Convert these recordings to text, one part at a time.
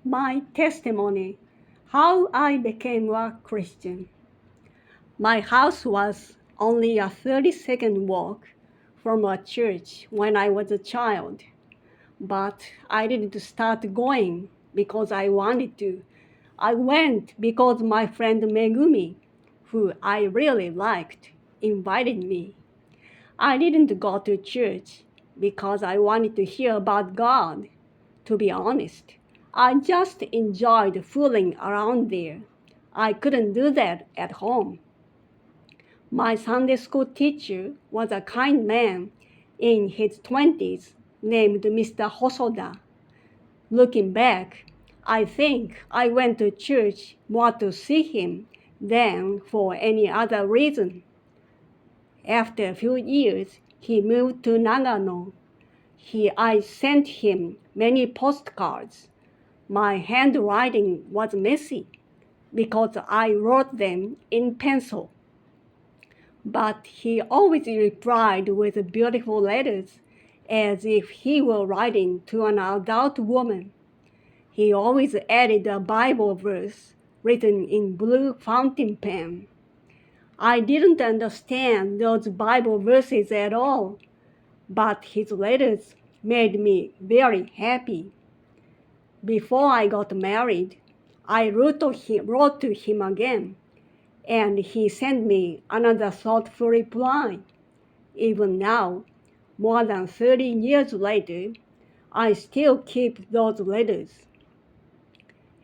My testimony, how I became a Christian. My house was only a 30-second walk from a church when I was a child, but I didn't start going because I wanted to. I went because my friend Megumi, who I really liked, invited me. I didn't go to church because I wanted to hear about God. To be honest, I just enjoyed fooling around there. I couldn't do that at home. My Sunday school teacher was a kind man in his 20s named Mr. Hosoda. Looking back, I think I went to church more to see him than for any other reason. After a few years, he moved to Nagano. I sent him many postcards. My handwriting was messy because I wrote them in pencil. But he always replied with beautiful letters as if he were writing to an adult woman. He always added a Bible verse written in blue fountain pen. I didn't understand those Bible verses at all, but his letters made me very happy. Before I got married, I wrote to him again, and he sent me another thoughtful reply. Even now, more than 30 years later, I still keep those letters.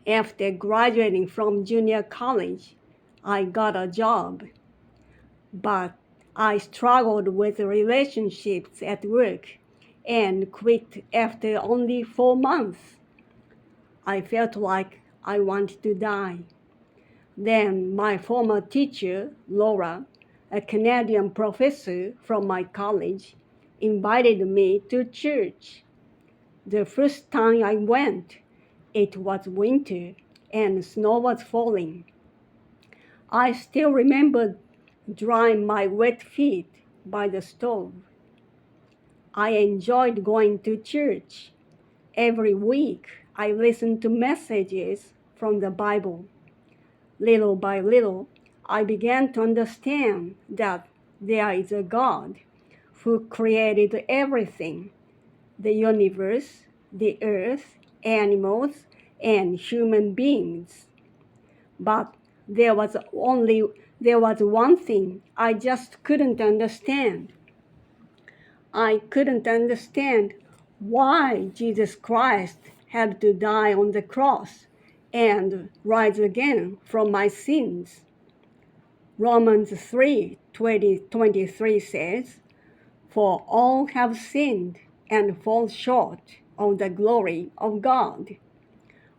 After graduating from junior college, I got a job, but I struggled with relationships at work and quit after only 4 months. I felt like I wanted to die. Then my former teacher, Laura, a Canadian professor from my college, invited me to church. The first time I went, it was winter and snow was falling. I still remember drying my wet feet by the stove. I enjoyed going to church. Every week, I listened to messages from the Bible. Little by little, I began to understand that there is a God who created everything, the universe, the earth, animals, and human beings. But there was one thing I just couldn't understand. I couldn't understand why Jesus Christ had to die on the cross and rise again from my sins. Romans 3:23 says, "For all have sinned and fall short of the glory of God."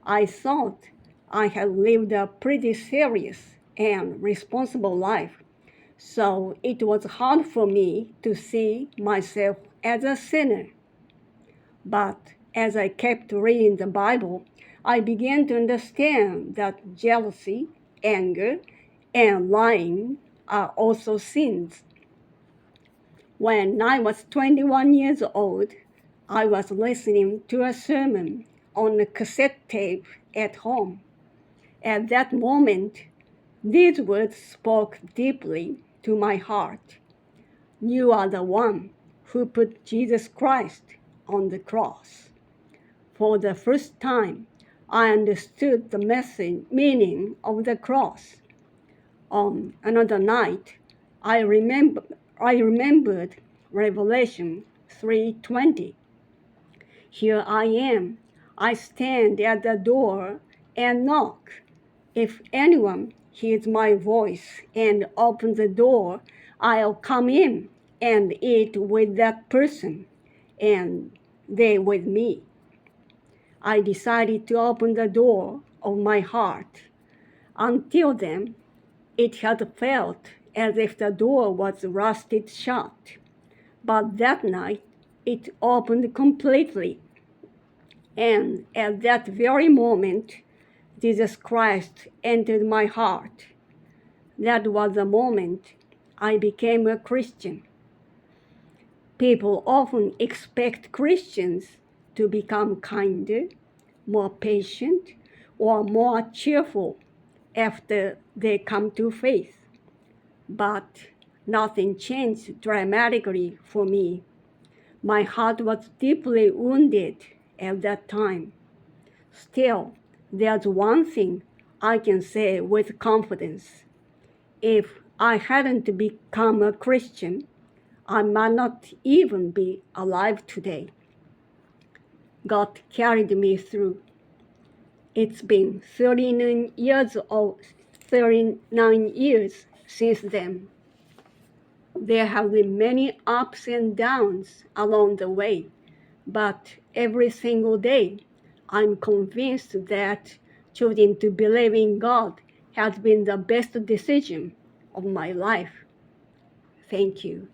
I thought I had lived a pretty serious and responsible life, so it was hard for me to see myself as a sinner. But as I kept reading the Bible, I began to understand that jealousy, anger, and lying are also sins. When I was 21 years old, I was listening to a sermon on a cassette tape at home. At that moment, these words spoke deeply to my heart. You are the one who put Jesus Christ on the cross. For the first time, I understood the meaning of the cross. On another night, I remembered Revelation 3:20. Here I am. I stand at the door and knock. If anyone hears my voice and opens the door, I'll come in and eat with that person, and they with me. I decided to open the door of my heart. Until then, it had felt as if the door was rusted shut. But that night, it opened completely. And at that very moment, Jesus Christ entered my heart. That was the moment I became a Christian. People often expect Christians to become kinder, more patient, or more cheerful after they come to faith. But nothing changed dramatically for me. My heart was deeply wounded at that time. Still, there's one thing I can say with confidence. If I hadn't become a Christian, I might not even be alive today. God carried me through. It's been 39 years since then. There have been many ups and downs along the way, but every single day I'm convinced that choosing to believe in God has been the best decision of my life. Thank you.